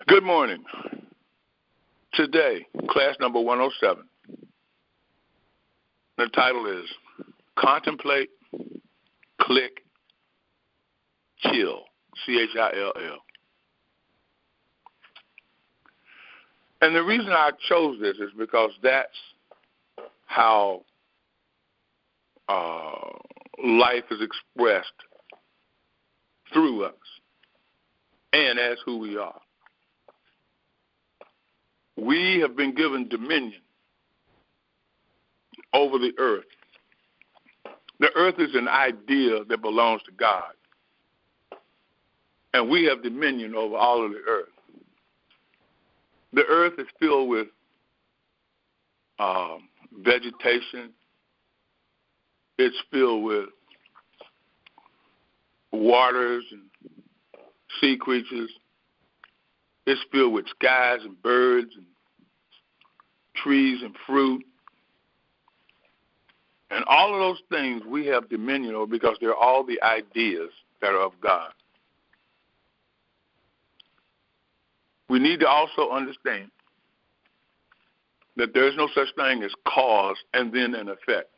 Good morning. Today, class number 107. The title is Contemplate, Click, Chill, Chill. And the reason I chose this is because that's how life is expressed through us and as who we are. We have been given dominion over the earth. The earth is an idea that belongs to God, and we have dominion over all of the earth. The earth is filled with vegetation. It's filled with waters and sea creatures. It's filled with skies and birds and trees and fruit. And all of those things we have dominion over because they're all the ideas that are of God. We need to also understand that there's no such thing as cause and then an effect.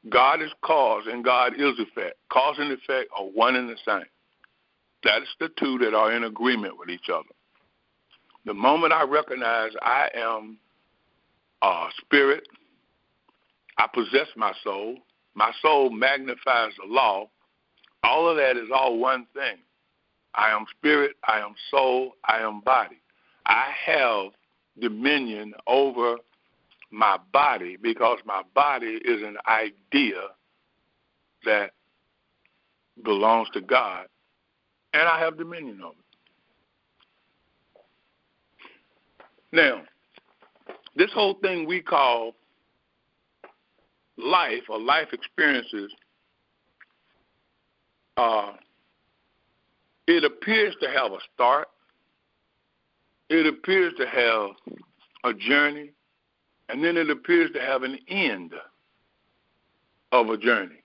God is cause and God is effect. Cause and effect are one and the same. That is the two that are in agreement with each other. The moment I recognize I am spirit, I possess my soul magnifies the law, all of that is all one thing. I am spirit, I am soul, I am body. I have dominion over my body because my body is an idea that belongs to God, and I have dominion over it. Now, this whole thing we call life or life experiences, it appears to have a start. It appears to have a journey. And then it appears to have an end of a journey.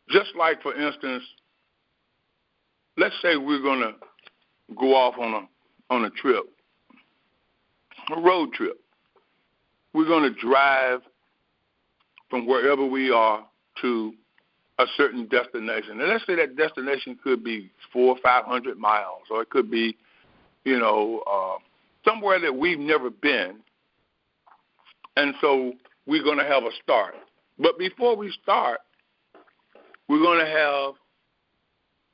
Just like, for instance, let's say we're going to go off on a trip, a road trip. We're going to drive from wherever we are to a certain destination. And let's say that destination could be 400 or 500 miles, or it could be, somewhere that we've never been. And so we're going to have a start. But before we start, we're going to have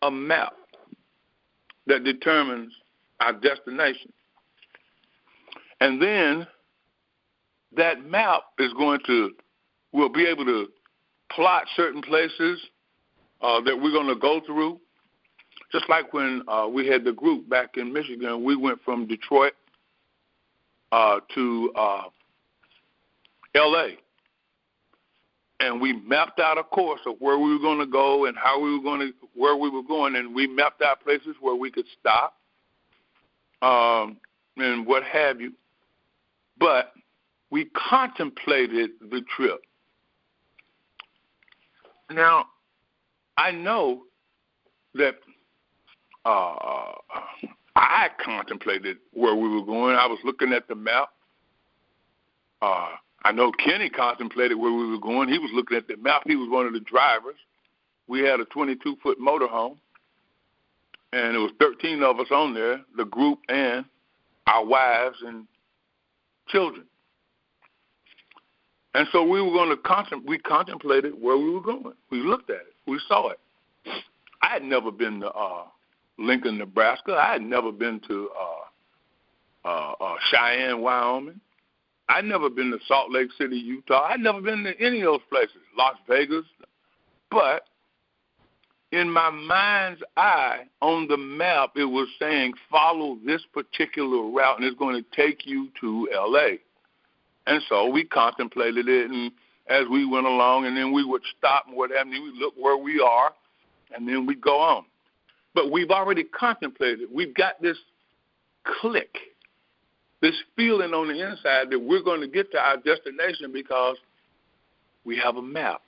a map that determines our destination. And then that map we'll be able to plot certain places that we're going to go through. Just like when we had the group back in Michigan, we went from Detroit to L.A., and we mapped out a course of where we were going to go and where we were going, and we mapped out places where we could stop and what have you. But we contemplated the trip. Now, I know that I contemplated where we were going. I was looking at the map. I know Kenny contemplated where we were going. He was looking at the map. He was one of the drivers. We had a 22-foot motorhome, and there was 13 of us on there, the group and our wives and children. And so we were going to we contemplated where we were going. We looked at it. We saw it. I had never been to Lincoln, Nebraska. I had never been to Cheyenne, Wyoming. I'd never been to Salt Lake City, Utah. I'd never been to any of those places, Las Vegas. But in my mind's eye, on the map, it was saying, follow this particular route, and it's going to take you to L.A. And so we contemplated it, and as we went along, and then we would stop and what have you, we look where we are, and then we go on. But we've already contemplated. We've got this click, this feeling on the inside that we're going to get to our destination because we have a map.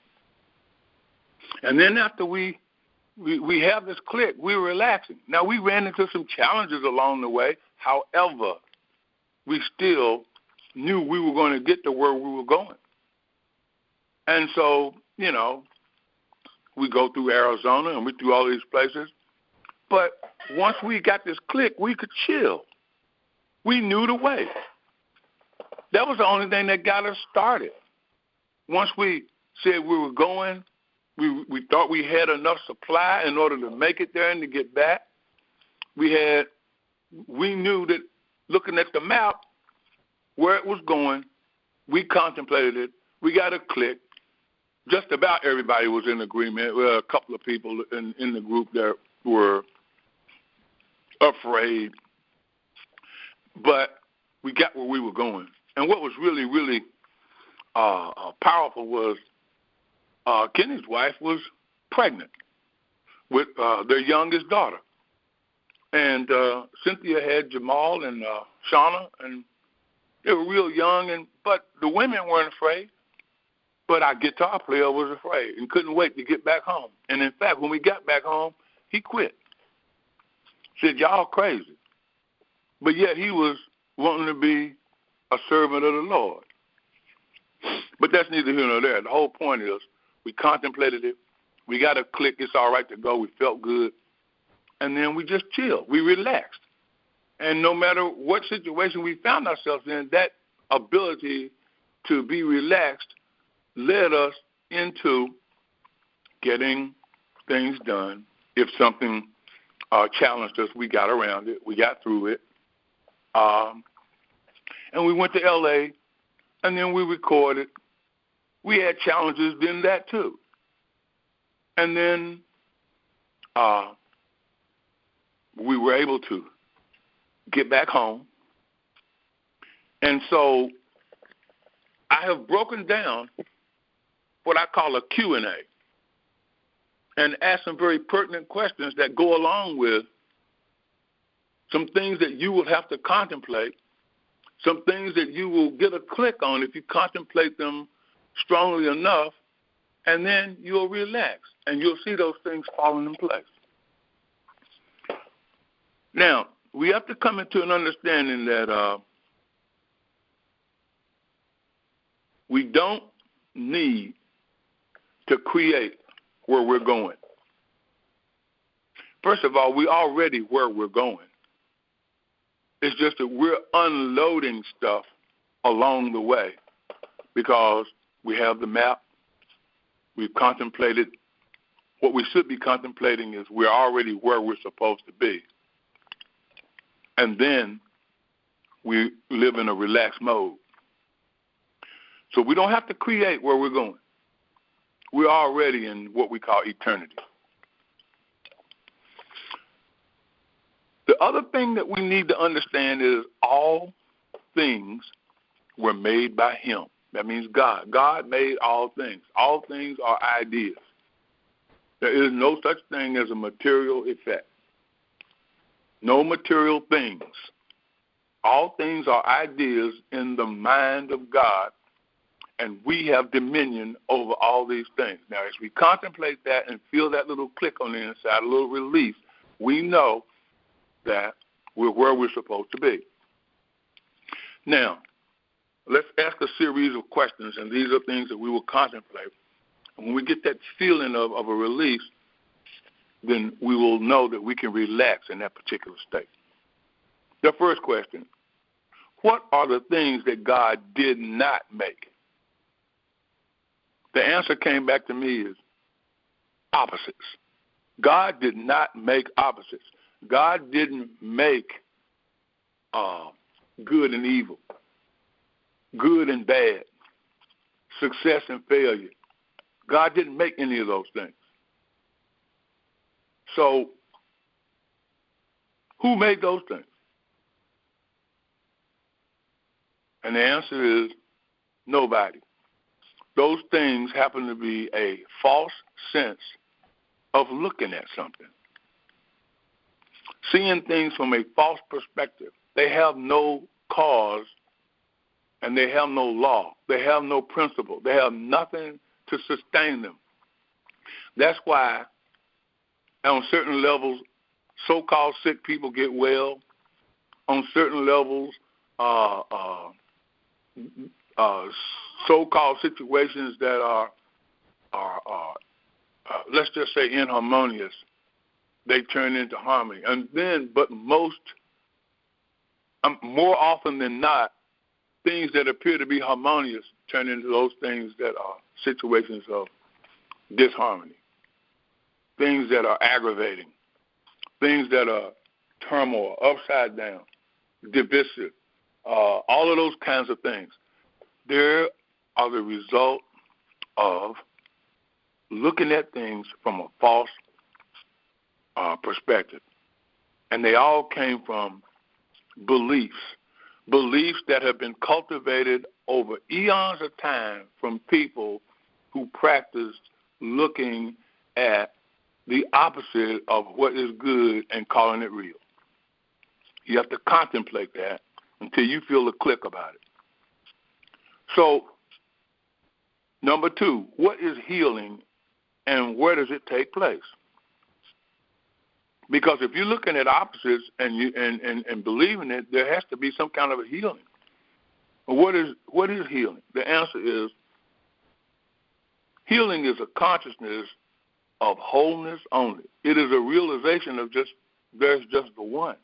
And then after we we have this click. We're relaxing. Now, we ran into some challenges along the way. However, we still knew we were going to get to where we were going. And so, we go through Arizona and we through all these places. But once we got this click, we could chill. We knew the way. That was the only thing that got us started. Once we said we were going, we thought we had enough supply in order to make it there and to get back. We knew that looking at the map, where it was going, we contemplated it. We got a click. Just about everybody was in agreement. Well, a couple of people in the group that were afraid. But we got where we were going. And what was really, really powerful was Kenny's wife was pregnant with their youngest daughter. And Cynthia had Jamal and Shauna, and they were real young, but the women weren't afraid. But our guitar player was afraid and couldn't wait to get back home. And, in fact, when we got back home, he quit. Said, y'all crazy. But yet he was wanting to be a servant of the Lord. But that's neither here nor there. The whole point is we contemplated it. We got a click. It's all right to go. We felt good. And then we just chilled. We relaxed. And no matter what situation we found ourselves in, that ability to be relaxed led us into getting things done. If something challenged us, we got around it. We got through it. And we went to L.A., and then we recorded. We had challenges in that, too. And then we were able to get back home. And so I have broken down what I call a Q&A and asked some very pertinent questions that go along with some things that you will have to contemplate, some things that you will get a click on if you contemplate them strongly enough, and then you'll relax, and you'll see those things falling in place. Now, we have to come into an understanding that we don't need to create where we're going. First of all, we're already where we're going. It's just that we're unloading stuff along the way because we have the map. We've contemplated. What we should be contemplating is we're already where we're supposed to be. And then we live in a relaxed mode. So we don't have to create where we're going. We're already in what we call eternity. The other thing that we need to understand is all things were made by him. That means God. God made all things. All things are ideas. There is no such thing as a material effect. No material things. All things are ideas in the mind of God, and we have dominion over all these things. Now, as we contemplate that and feel that little click on the inside, a little relief, we know that we're where we're supposed to be. Now, let's ask a series of questions, and these are things that we will contemplate. And when we get that feeling of a release, then we will know that we can relax in that particular state. The first question, what are the things that God did not make? The answer came back to me is opposites. God did not make opposites. God didn't make good and evil, good and bad, success and failure. God didn't make any of those things. So, who made those things? And the answer is nobody. Those things happen to be a false sense of looking at something. Seeing things from a false perspective. They have no cause and they have no law. They have no principle. They have nothing to sustain them. That's why on certain levels, so-called sick people get well. On certain levels, so-called situations that are let's just say inharmonious, they turn into harmony. And then, but more often than not, things that appear to be harmonious turn into those things that are situations of disharmony, things that are aggravating, things that are turmoil, upside down, divisive, all of those kinds of things. They are the result of looking at things from a false perspective. And they all came from beliefs that have been cultivated over eons of time from people who practiced looking at the opposite of what is good and calling it real. You have to contemplate that until you feel a click about it. So, number 2, what is healing and where does it take place? Because if you're looking at opposites and believing it, there has to be some kind of a healing. What is healing? The answer is healing is a consciousness of wholeness only. It is a realization of there's just the one.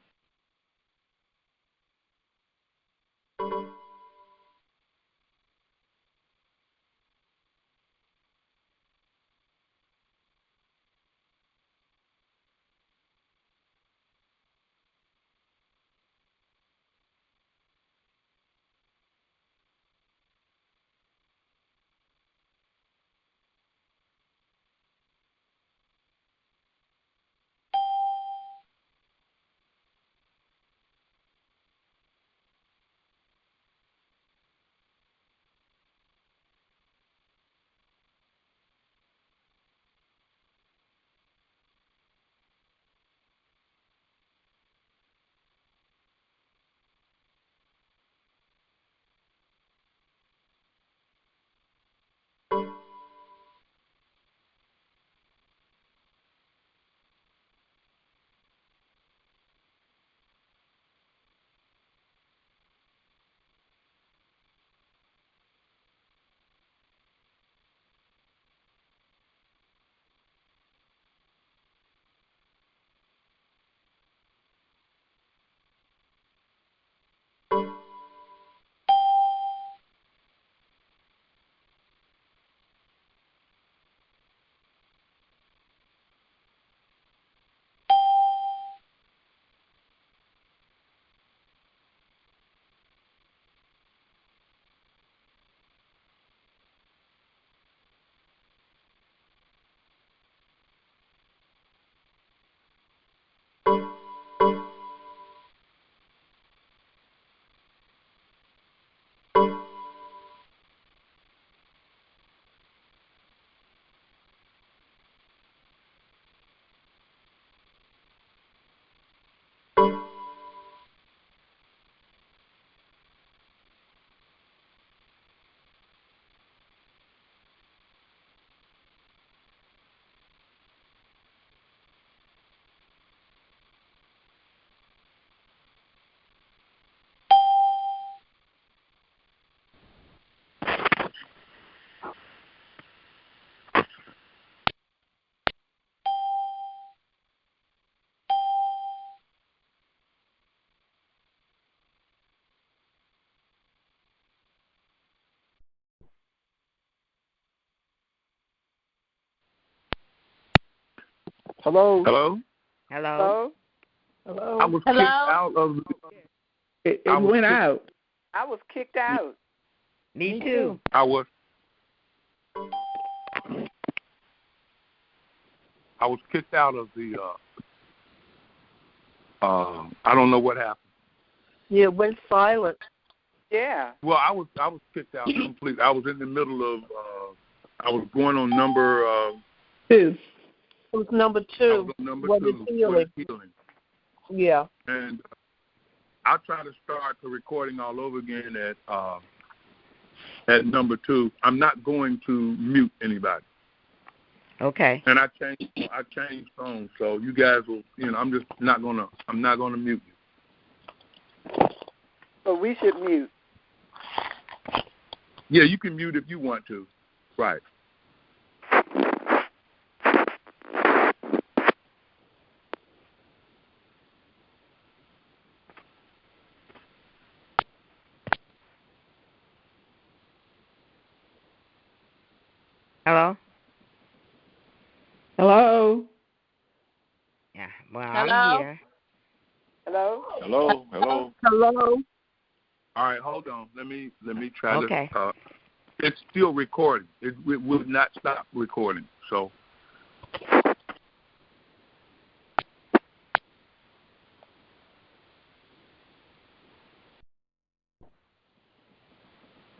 Hello? Hello? Hello? Hello? I was kicked out of It went out. I was kicked out. Me too. I was kicked out of the I don't know what happened. Yeah, it went silent. Yeah. Well, I was kicked out completely. I was in the middle of I was going on number 2. It was number 2. I was on number What 2. is healing? Yeah. And I'll try to start the recording all over again at number 2. I'm not going to mute anybody. Okay. And I changed phones, so you guys will, I'm not gonna mute you. But we should mute. Yeah, you can mute if you want to. Right. Hello? Hello? Yeah, well, Hello? I'm here. Hello? Hello? Hello? All right, hold on. Let me try Okay. to. It's still recording. It will not stop recording. So.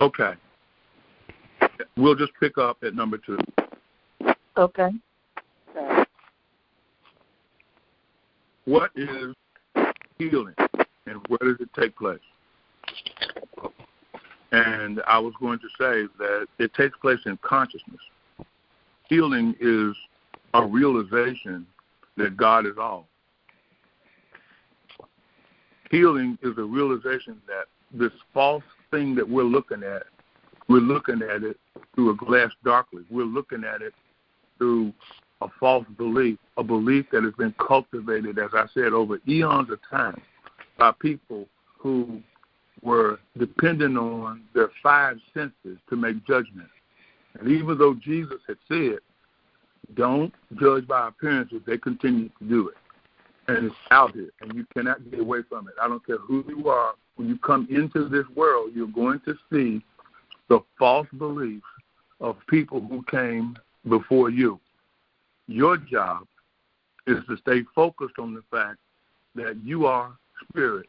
Okay. We'll just pick up at number 2. Okay. What is healing, and where does it take place? And I was going to say that it takes place in consciousness. Healing is a realization that God is all. Healing is a realization that this false thing that we're looking at it through a glass darkly. We're looking at it through a false belief, a belief that has been cultivated, as I said, over eons of time by people who were dependent on their 5 senses to make judgments. And even though Jesus had said, don't judge by appearances, they continue to do it. And it's out here, and you cannot get away from it. I don't care who you are. When you come into this world, you're going to see the false beliefs of people who came before you. Your job is to stay focused on the fact that you are spirit.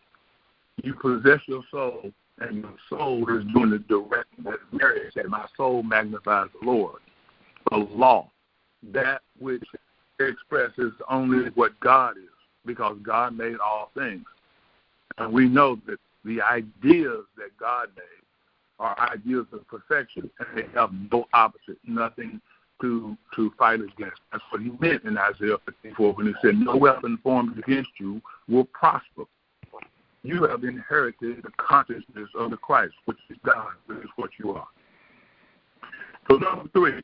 You possess your soul, and your soul is doing the direct, as Mary said, my soul magnifies the Lord. The law, that which expresses only what God is, because God made all things. And we know that the ideas that God made are ideas of perfection, and they have no opposite, nothing to fight against. That's what he meant in Isaiah 54 when he said, no weapon formed against you will prosper. You have inherited the consciousness of the Christ, which is God, which is what you are. So number 3,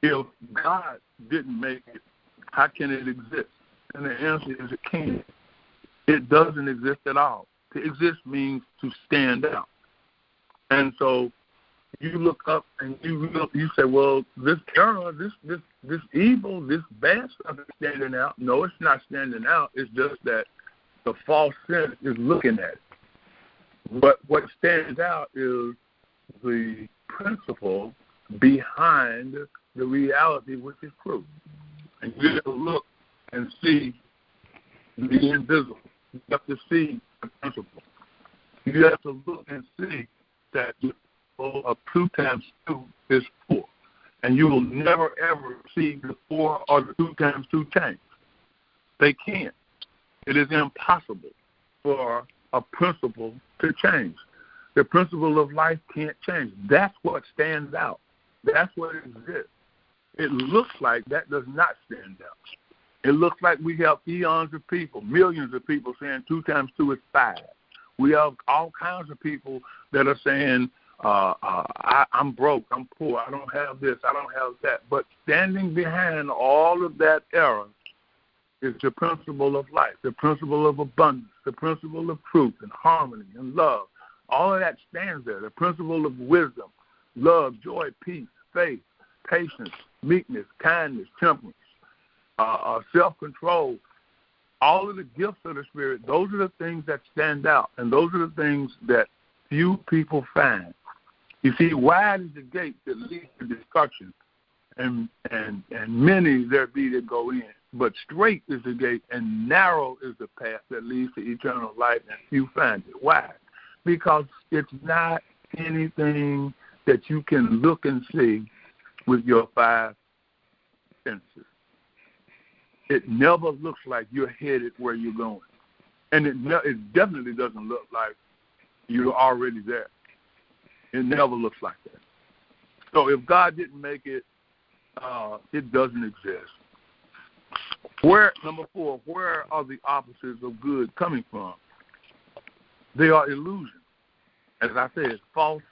if God didn't make it, how can it exist? And the answer is it can't. It doesn't exist at all. To exist means to stand out. And so you look up and you say, well, this error, this evil, this bad stuff is standing out. No, it's not standing out. It's just that the false sense is looking at it. But what stands out is the principle behind the reality, which is true. And you have to look and see the invisible. You have to see the principle. You have to look and see that the principle of 2 times 2 is 4. And you will never, ever see the 4 or the 2 times 2 change. They can't. It is impossible for a principle to change. The principle of life can't change. That's what stands out. That's what exists. It looks like that does not stand out. It looks like we have eons of people, millions of people saying 2 times 2 is 5. We have all kinds of people that are saying, I'm broke, I'm poor, I don't have this, I don't have that. But standing behind all of that error is the principle of life, the principle of abundance, the principle of truth and harmony and love. All of that stands there. The principle of wisdom, love, joy, peace, faith, patience, meekness, kindness, temperance, self-control. All of the gifts of the Spirit, those are the things that stand out, and those are the things that few people find. You see, wide is the gate that leads to destruction, and many there be that go in. But straight is the gate, and narrow is the path that leads to eternal life, and few find it. Why? Because it's not anything that you can look and see with your 5 senses. It never looks like you're headed where you're going. And it definitely doesn't look like you're already there. It never looks like that. So if God didn't make it, it doesn't exist. Number 4, where are the opposites of good coming from? They are illusions. As I said, false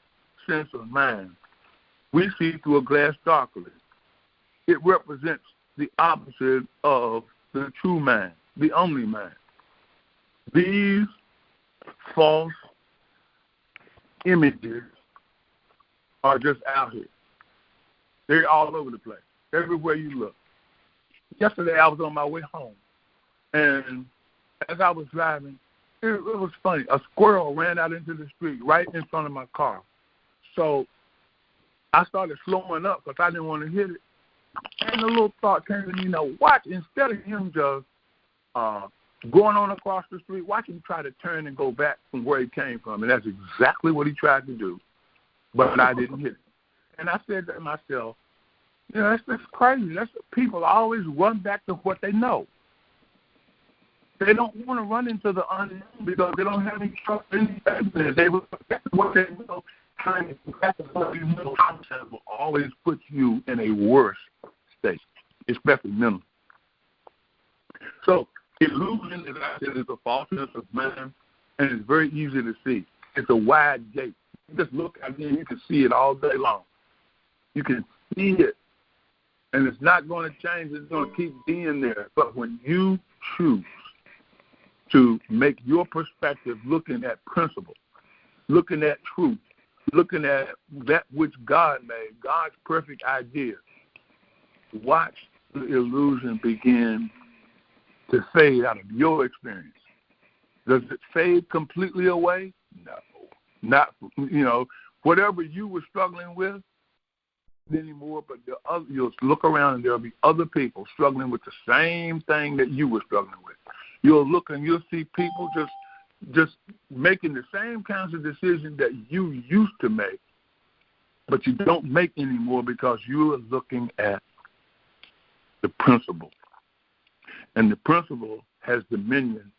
sense of mind. We see through a glass darkly. It represents the opposite of the true mind, the only mind. These false images are just out here. They're all over the place, everywhere you look. Yesterday, I was on my way home, and as I was driving, it was funny. A squirrel ran out into the street right in front of my car. So I started slowing up because I didn't want to hit it. And a little thought came to me, watch, instead of him just going on across the street, watch him try to turn and go back from where he came from. And that's exactly what he tried to do, but I didn't hit it. And I said to myself, that's crazy. People always run back to what they know. They don't want to run into the unknown because they don't have any trust in anything. They will forget what they know. Trying to forget what you know will always put you in a worse state, especially mentally. So illusion, as I said, is a falseness of mind, and it's very easy to see. It's a wide gate. You just look at it and you can see it all day long. You can see it, and it's not going to change. It's going to keep being there. But when you choose to make your perspective looking at principle, looking at truth, looking at that which God made, God's perfect idea, watch the illusion begin to fade out of your experience. Does it fade completely away? No. Not, whatever you were struggling with anymore, but you'll look around and there'll be other people struggling with the same thing that you were struggling with. You'll look and you'll see people just making the same kinds of decisions that you used to make, but you don't make anymore because you are looking at the principle. And the principle has dominion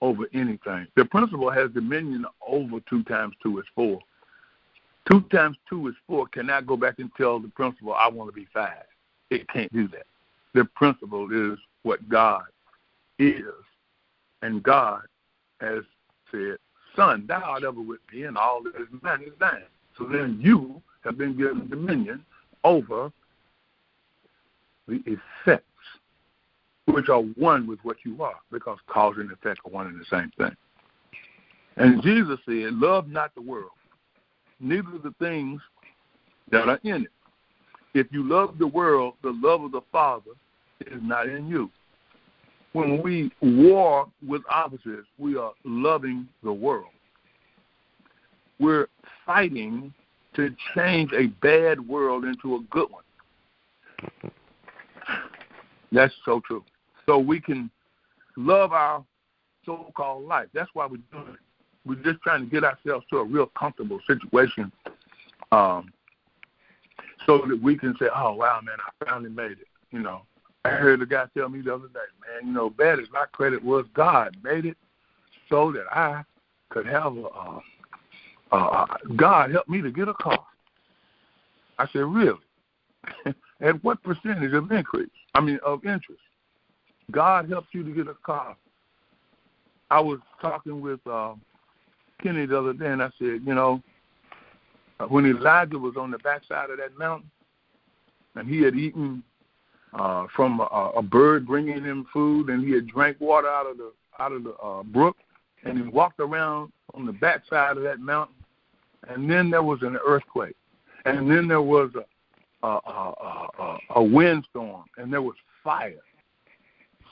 over anything. The principle has dominion over 2 times 2 is 4. 2 times 2 is 4 cannot go back and tell the principle, I want to be 5. It can't do that. The principle is what God is. And God has said, Son, thou art ever with me, and all that is mine is thine. So then you have been given dominion over the effects, which are one with what you are, because cause and effect are one and the same thing. And Jesus said, love not the world, neither the things that are in it. If you love the world, the love of the Father is not in you. When we war with opposites, we are loving the world. We're fighting to change a bad world into a good one. That's so true. So we can love our so-called life. That's why we're doing it. We're just trying to get ourselves to a real comfortable situation so that we can say, oh, wow, man, I finally made it, I heard a guy tell me the other day, man, bad as my credit was, God made it so that I could have God helped me to get a car. I said, really? At what percentage of interest? God helped you to get a car. I was talking with Kenny the other day, and I said, when Elijah was on the backside of that mountain, and he had eaten from a bird bringing him food, and he had drank water out of the brook, and he walked around on the backside of that mountain, and then there was an earthquake, and then there was a windstorm, and there was fire.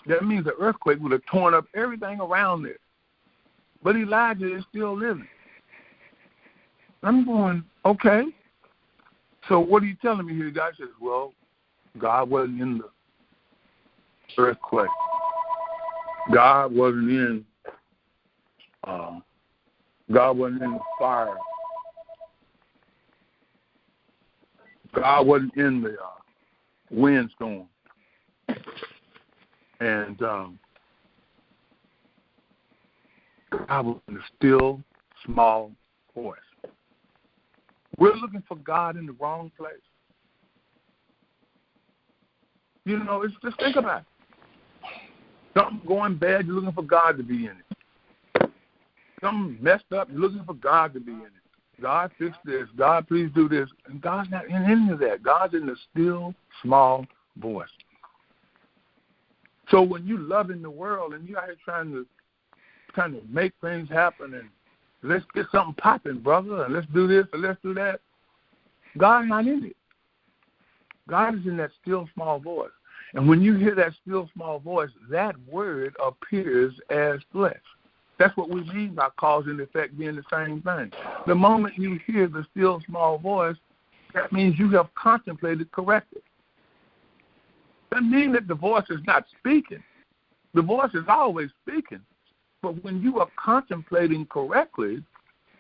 That means the earthquake would have torn up everything around there. But Elijah is still living. I'm going, okay. So what are you telling me here? God says, well, God wasn't in the earthquake. God wasn't in the fire. God wasn't in the windstorm. And God was in a still, small voice. We're looking for God in the wrong place. You know, it's just think about it. Something going bad, you're looking for God to be in it. Something messed up, you're looking for God to be in it. God, fix this. God, please do this. And God's not in any of that. God's in the still, small voice. So when you love in the world and you're out here trying to make things happen and let's get something popping, brother, and let's do this and let's do that, God's not in it. God is in that still, small voice. And when you hear that still, small voice, that word appears as flesh. That's what we mean by cause and effect being the same thing. The moment you hear the still, small voice, that means you have contemplated correctly. That means that the voice is not speaking. The voice is always speaking. But when you are contemplating correctly,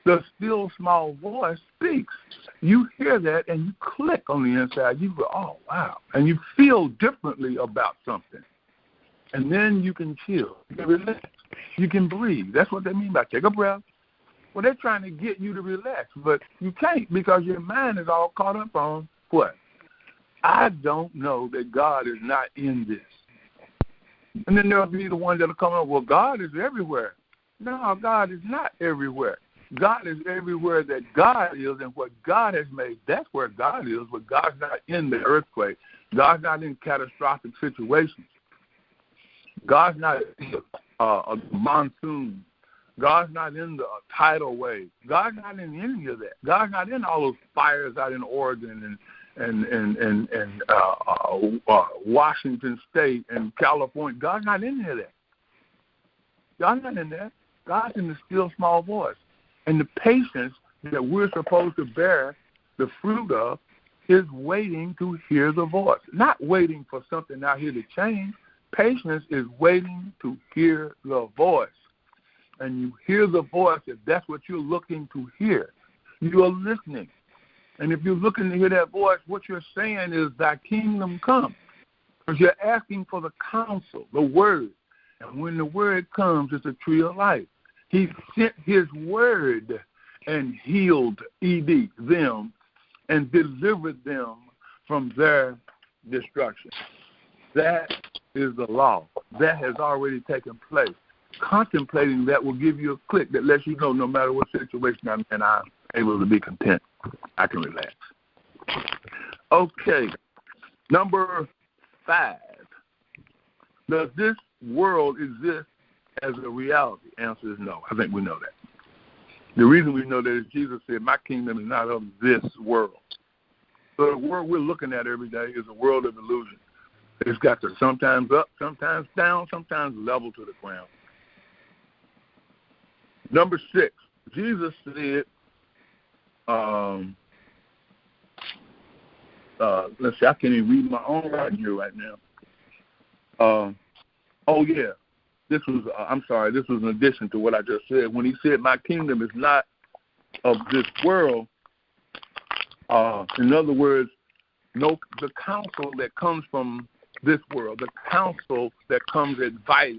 the still, small voice speaks. You hear that and you click on the inside. You go, oh, wow. And you feel differently about something. And then you can chill. You can relax. You can breathe. That's what they mean by take a breath. Well, they're trying to get you to relax, but you can't because your mind is all caught up on what? I don't know that God is not in this. And then there'll be the ones that'll come up, well, God is everywhere. No, God is not everywhere. God is everywhere that God is, and what God has made, that's where God is, but God's not in the earthquake. God's not in catastrophic situations. God's not in a monsoon. God's not in the tidal wave. God's not in any of that. God's not in all those fires out in Oregon and Washington State and California. God's not in any of that. God's not in that. God's in the still, small voice. And the patience that we're supposed to bear the fruit of is waiting to hear the voice, not waiting for something out here to change. Patience is waiting to hear the voice. And you hear the voice if that's what you're looking to hear. You are listening. And if you're looking to hear that voice, what you're saying is, thy kingdom come. Because you're asking for the counsel, the word. And when the word comes, it's a tree of life. He sent his word and healed, ED, them, and delivered them from their destruction. That is the law. That has already taken place. Contemplating that will give you a click that lets you know no matter what situation I'm in, I'm able to be content. I can relax. Okay. Number 5. Does this world exist as a reality? Answer is no. I think we know that. The reason we know that is Jesus said, my kingdom is not of this world. So the world we're looking at every day is a world of illusion. It's got to sometimes up, sometimes down, sometimes level to the ground. Number 6, Jesus said, let's see, I can't even read my own writing here right now. This was in addition to what I just said. When he said, my kingdom is not of this world, in other words, no, the counsel that comes from this world, the counsel that comes advice,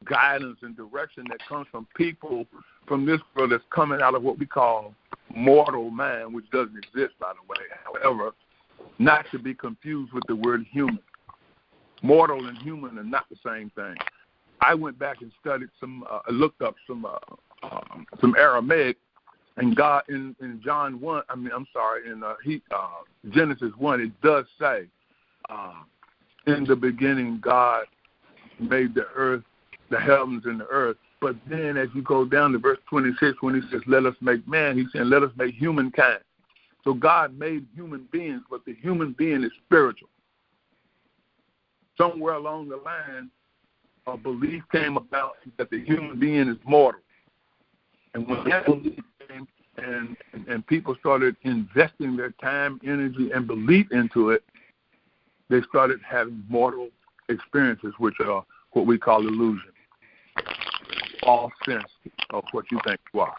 guidance, and direction that comes from people from this world that's coming out of what we call mortal man, which doesn't exist, by the way. However, not to be confused with the word human. Mortal and human are not the same thing. I went back and studied looked up some Aramaic, and God in John 1. In Genesis 1, it does say, in the beginning, God made the earth, the heavens and the earth. But then, as you go down to verse 26, when he says, "Let us make man," he's saying, "Let us make humankind." So God made human beings, but the human being is spiritual. Somewhere along the line, a belief came about that the human being is mortal. And when that belief came and people started investing their time, energy, and belief into it, they started having mortal experiences, which are what we call illusion. False sense of what you think you are.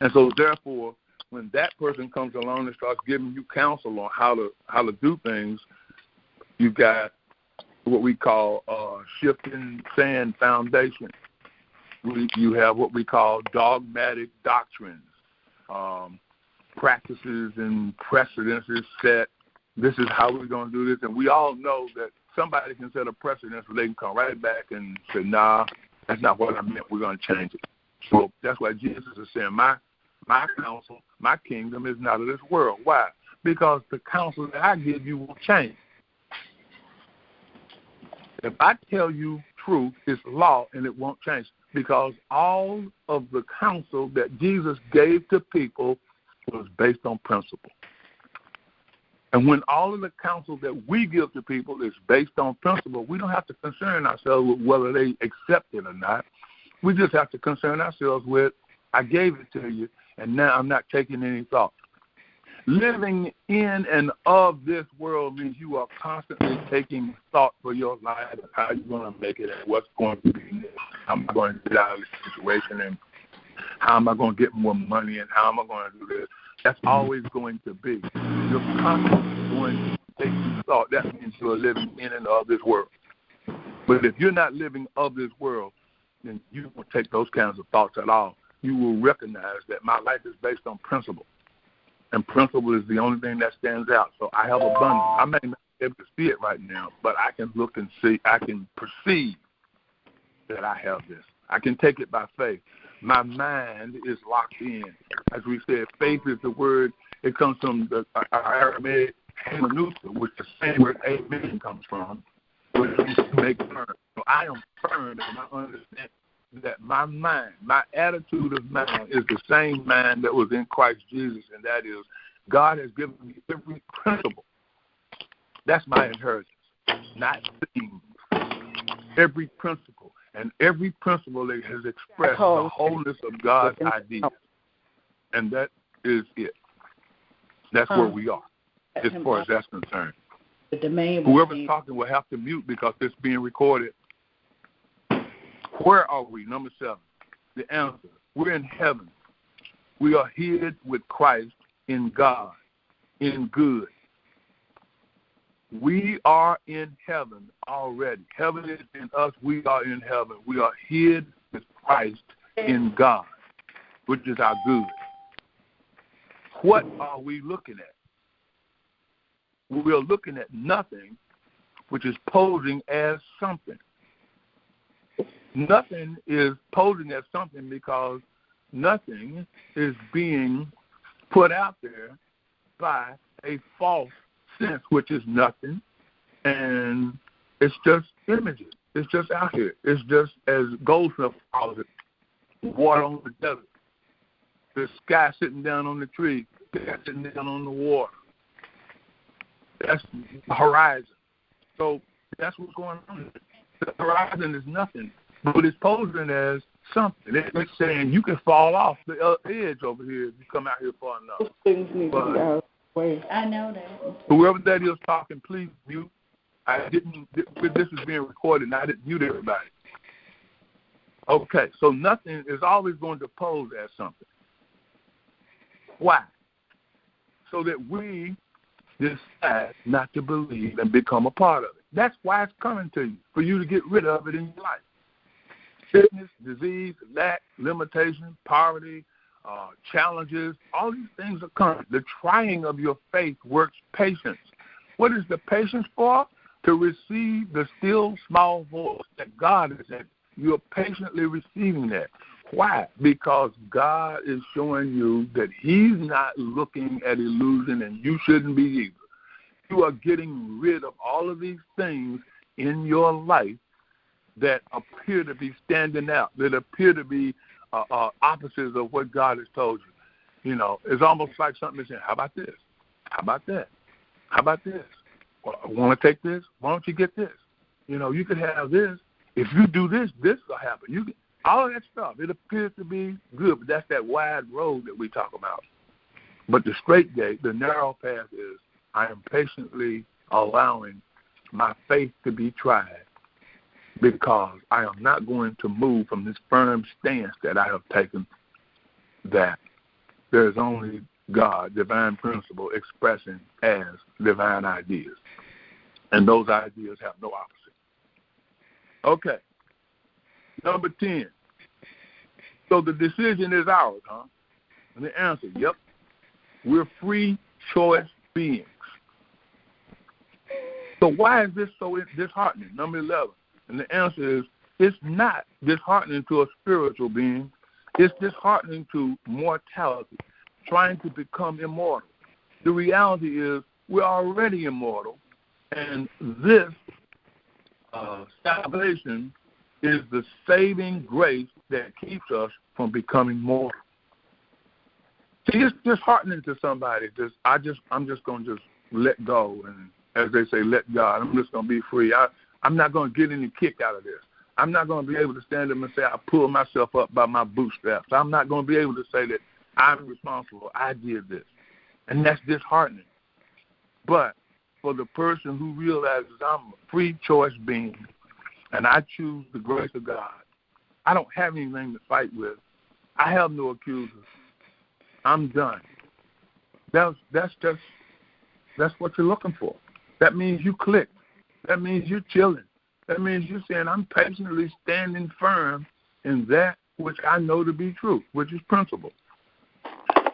And so therefore, when that person comes along and starts giving you counsel on how to do things, you've got what we call shifting sand foundation. You have what we call dogmatic doctrines, practices and precedences set this is how we're going to do this. And we all know that somebody can set a precedent where they can come right back and say, nah, that's not what I meant. We're going to change it. So that's why Jesus is saying, my counsel, my kingdom is not of this world. Why? Because the counsel that I give you will change. If I tell you truth, it's law, and it won't change. Because all of the counsel that Jesus gave to people was based on principle. And when all of the counsel that we give to people is based on principle, we don't have to concern ourselves with whether they accept it or not. We just have to concern ourselves with, I gave it to you, and now I'm not taking any thought. Living in and of this world means you are constantly taking thought for your life, how you're going to make it, and what's going to be next. How am I going to get out of this situation, and how am I going to get more money, and how am I going to do this? That's always going to be. You're constantly going to take thought. That means you're living in and of this world. But if you're not living of this world, then you won't take those kinds of thoughts at all. You will recognize that my life is based on principle. And principle is the only thing that stands out. So I have abundance. I may not be able to see it right now, but I can look and see, I can perceive that I have this. I can take it by faith. My mind is locked in. As we said, faith is the word. It comes from the Aramaic hermeneuta, which the same word amen comes from, which means to make firm. So I am firm, and I understand that my mind, my attitude of mind is the same mind that was in Christ Jesus, and that is God has given me every principle. That's my inheritance, not things. Every principle. And every principle that has expressed the wholeness of God's ideas. And that is it. That's where we are, as far as that's concerned. Whoever's talking will have to mute because it's being recorded. Where are we? Number 7. The answer. We're in heaven. We are hid with Christ in God, in good. We are in heaven already. Heaven is in us. We are in heaven. We are hid with Christ in God, which is our good. What are we looking at? We are looking at nothing, which is posing as something. Nothing is posing as something because nothing is being put out there by a false sense, which is nothing, and it's just images. It's just out here. It's just, as Goldsmith calls it, water on the desert. The sky sitting down on the tree, the sky sitting down on the water. That's the horizon. So that's what's going on. The horizon is nothing, but it's posing as something. It's saying you can fall off the edge over here if you come out here far enough. Things need to be out. I know that. Whoever that is talking, please mute. This is being recorded, and I didn't mute everybody. Okay, so nothing is always going to pose as something. Why? So that we decide not to believe and become a part of it. That's why it's coming to you, for you to get rid of it in your life. Sickness, disease, lack, limitation, poverty, challenges, all these things are coming. The trying of your faith works patience. What is the patience for? To receive the still small voice that God is in. You're patiently receiving that. Why? Because God is showing you that he's not looking at illusion, and you shouldn't be either. You are getting rid of all of these things in your life that appear to be standing out, that appear to be opposites of what God has told you. You know, it's almost like something is saying, how about this? How about that? How about this? Well, want to take this? Why don't you get this? You know, you could have this. If you do this, this will happen. You can, all of that stuff. It appears to be good, but that's that wide road that we talk about. But the straight gate, the narrow path is, I am patiently allowing my faith to be tried because I am not going to move from this firm stance that I have taken, that there is only God, divine principle, expressing as divine ideas. And those ideas have no opposite. Okay. Number 10. So the decision is ours, huh? And the answer, yep. We're free choice beings. So why is this so disheartening? Number 11. And the answer is, it's not disheartening to a spiritual being. It's disheartening to mortality, trying to become immortal. The reality is we're already immortal, and this salvation is the saving grace that keeps us from becoming mortal. See, it's disheartening to somebody. I'm just going to just let go, and as they say, let God. I'm just going to be free. I'm not going to get any kick out of this. I'm not going to be able to stand up and say I pulled myself up by my bootstraps. I'm not going to be able to say that I'm responsible. I did this. And that's disheartening. But for the person who realizes I'm a free choice being and I choose the grace of God, I don't have anything to fight with. I have no accusers. I'm done. That's what you're looking for. That means you clicked. That means you're chilling. That means you're saying, I'm patiently standing firm in that which I know to be true, which is principle.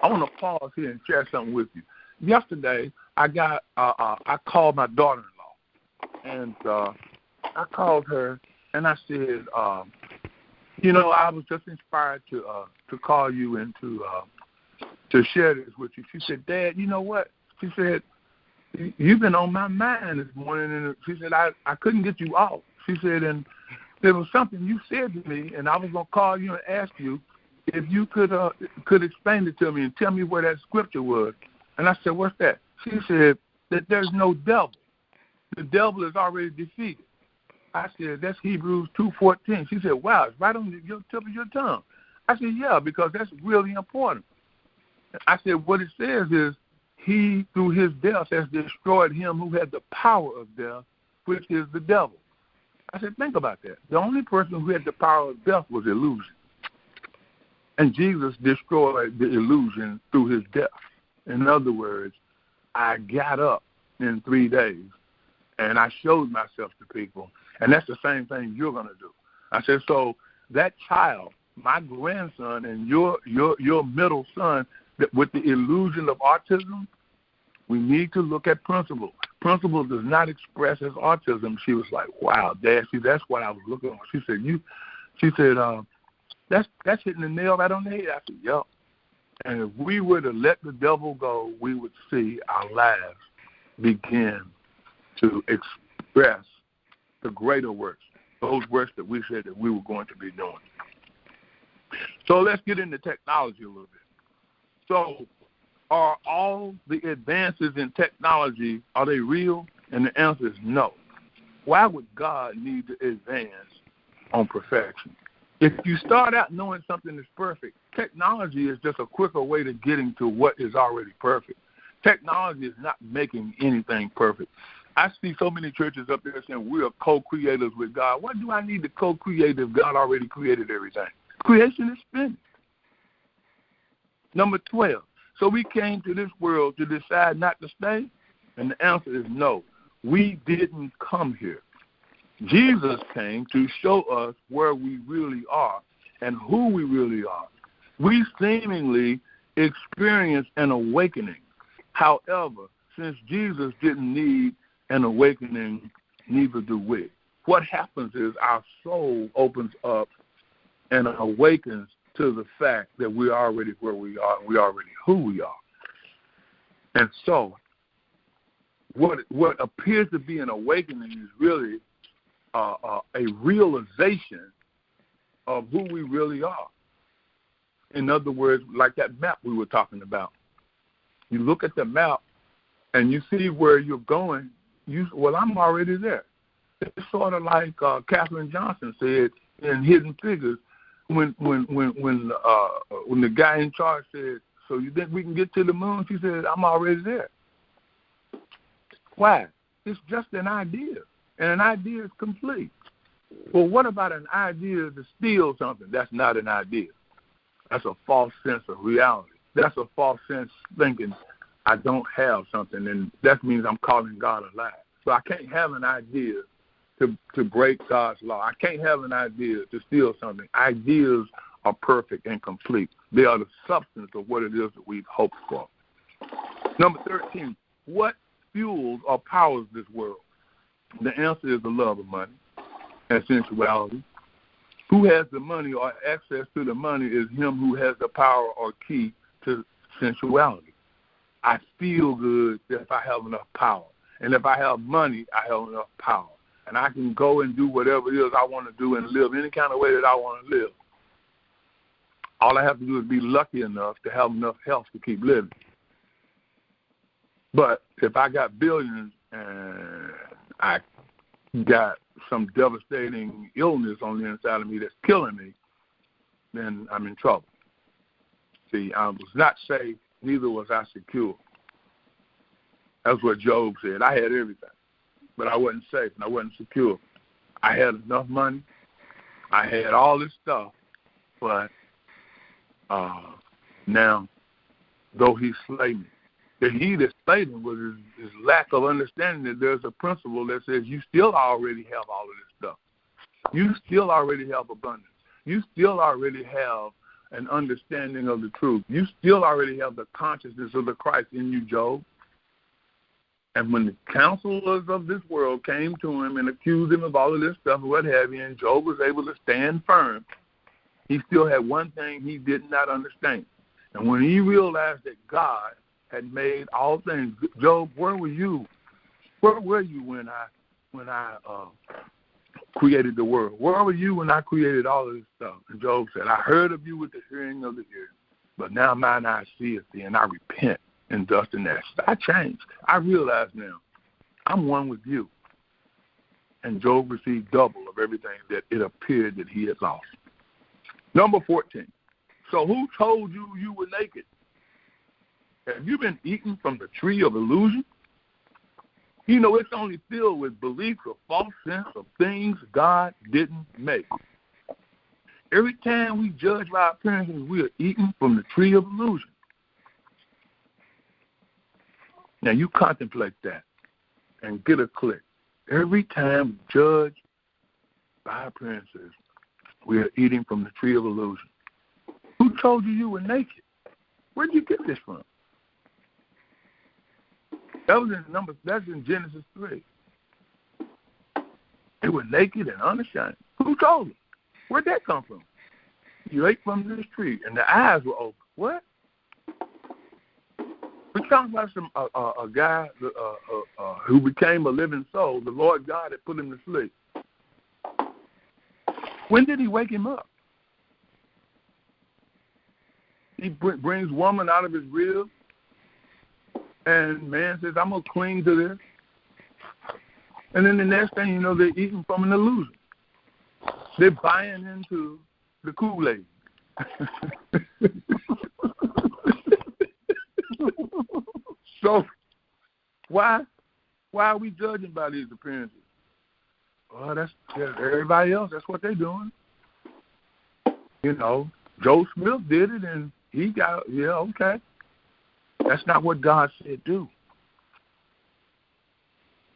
I want to pause here and share something with you. Yesterday, I called my daughter-in-law, and I called her, and I said, I was just inspired to call you and to share this with you. She said, Dad, you know what? She said, you've been on my mind this morning, and she said, I couldn't get you off. She said, and there was something you said to me, and I was going to call you and ask you if you could explain it to me and tell me where that scripture was. And I said, what's that? She said that there's no devil. The devil is already defeated. I said, that's Hebrews 2:14. She said, wow, it's right on your tip of your tongue. I said, yeah, because that's really important. I said, what it says is, he, through his death, has destroyed him who had the power of death, which is the devil. I said, think about that. The only person who had the power of death was illusion. And Jesus destroyed the illusion through his death. In other words, I got up in 3 days, and I showed myself to people. And that's the same thing you're going to do. I said, so that child, my grandson, and your middle son, with the illusion of autism, we need to look at principle. Principle does not express as autism. She was like, wow, Dad, see, that's what I was looking for. She said, that's hitting the nail right on the head. I said, yep. And if we were to let the devil go, we would see our lives begin to express the greater works, those works that we said that we were going to be doing. So let's get into technology a little bit. So are all the advances in technology, are they real? And the answer is no. Why would God need to advance on perfection? If you start out knowing something is perfect, technology is just a quicker way to getting to what is already perfect. Technology is not making anything perfect. I see so many churches up there saying we are co-creators with God. What do I need to co-create if God already created everything? Creation is finished. Number 12. So we came to this world to decide not to stay? And the answer is no. We didn't come here. Jesus came to show us where we really are and who we really are. We seemingly experience an awakening. However, since Jesus didn't need an awakening, neither do we. What happens is our soul opens up and awakens to the fact that we're already where we are, we're already who we are. And so what appears to be an awakening is really a realization of who we really are. In other words, like that map we were talking about. You look at the map and you see where you're going. I'm already there. It's sort of like Katherine Johnson said in Hidden Figures when the guy in charge said, "So you think we can get to the moon?" She said, "I'm already there." Why? It's just an idea, and an idea is complete. Well, what about an idea to steal something? That's not an idea. That's a false sense of reality. That's a false sense thinking I don't have something, and that means I'm calling God a lie. So I can't have an idea to break God's law. I can't have an idea to steal something. Ideas are perfect and complete. They are the substance of what it is that we've hoped for. Number 13, what fuels or powers this world? The answer is the love of money and sensuality. Who has the money or access to the money is him who has the power or key to sensuality. I feel good if I have enough power. And if I have money, I have enough power. And I can go and do whatever it is I want to do and live any kind of way that I want to live. All I have to do is be lucky enough to have enough health to keep living. But if I got billions and I got some devastating illness on the inside of me that's killing me, then I'm in trouble. See, I was not safe, neither was I secure. That's what Job said. I had everything, but I wasn't safe and I wasn't secure. I had enough money. I had all this stuff, but now, though he slay me, the he that slayed him was his lack of understanding that there's a principle that says you still already have all of this stuff. You still already have abundance. You still already have an understanding of the truth. You still already have the consciousness of the Christ in you, Job. And when the counselors of this world came to him and accused him of all of this stuff and what have you, and Job was able to stand firm, he still had one thing he did not understand. And when he realized that God had made all things, Job, where were you? Where were you when I created the world? Where were you when I created all of this stuff? And Job said, I heard of you with the hearing of the ear, but now mine eyes seeth thee, and I repent in dust and ashes. I changed. I realize now I'm one with you. And Job received double of everything that it appeared that he had lost. Number 14. So who told you you were naked? Have you been eating from the tree of illusion? You know, it's only filled with beliefs or false sense of things God didn't make. Every time we judge by appearances, we are eating from the tree of illusion. Now, you contemplate that and get a click. Every time we judge by appearances, we are eating from the tree of illusion. Who told you you were naked? Where did you get this from? That's in Genesis 3. They were naked and unashamed. Who told them? Where'd that come from? You ate from this tree, and the eyes were open. What? We're talking about a guy who became a living soul. The Lord God had put him to sleep. When did he wake him up? He brings woman out of his rib, and man says, I'm going to cling to this. And then the next thing you know, they're eating from an illusion. They're buying into the Kool-Aid. So why are we judging by these appearances? Well, that's everybody else. That's what they're doing. You know, Joe Smith did it, and he got, okay. That's not what God said do.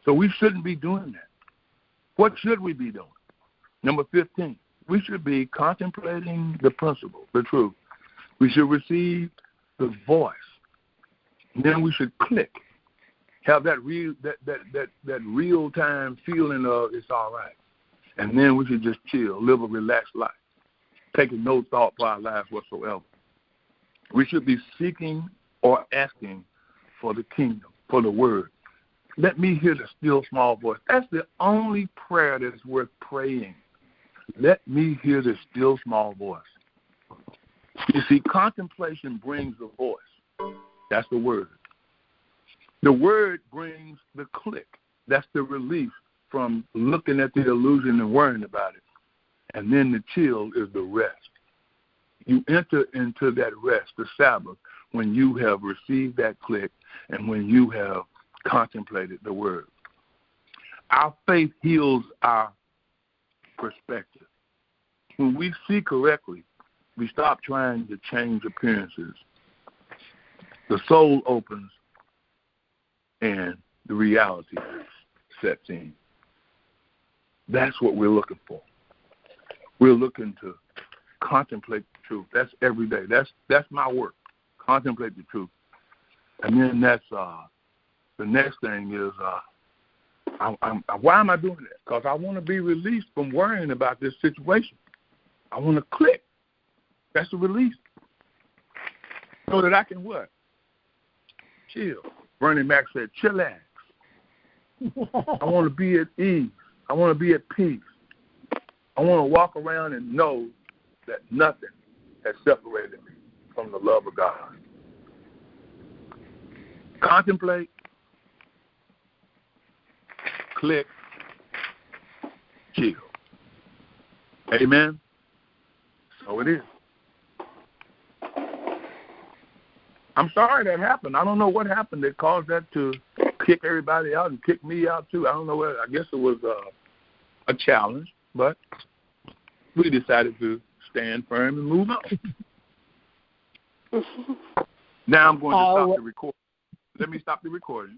So we shouldn't be doing that. What should we be doing? Number 15, we should be contemplating the principle, the truth. We should receive the voice. And then we should click, have that real time feeling of it's all right. And then we should just chill, live a relaxed life, taking no thought for our lives whatsoever. We should be seeking or asking for the kingdom, for the word. Let me hear the still small voice. That's the only prayer that's worth praying. Let me hear the still small voice. You see, contemplation brings the voice. That's the word. The word brings the click. That's the relief from looking at the illusion and worrying about it. And then the chill is the rest. You enter into that rest, the Sabbath, when you have received that click and when you have contemplated the word. Our faith heals our perspective. When we see correctly, we stop trying to change appearances. The soul opens and the reality sets in. That's what we're looking for. We're looking to contemplate the truth. That's every day. That's my work. Contemplate the truth. And then that's the next thing is Why am I doing that? Because I want to be released from worrying about this situation. I want to click. That's a release. So that I can what? Chill. Bernie Mac said, chillax. I want to be at ease. I want to be at peace. I want to walk around and know that nothing has separated me from the love of God. Contemplate. Click. Chill. Amen? So it is. I'm sorry that happened. I don't know what happened that caused that to kick everybody out and kick me out too. I don't know what. I guess it was a challenge, but we decided to stand firm and move on. Now I'm going to stop the recording. Let me stop the recording.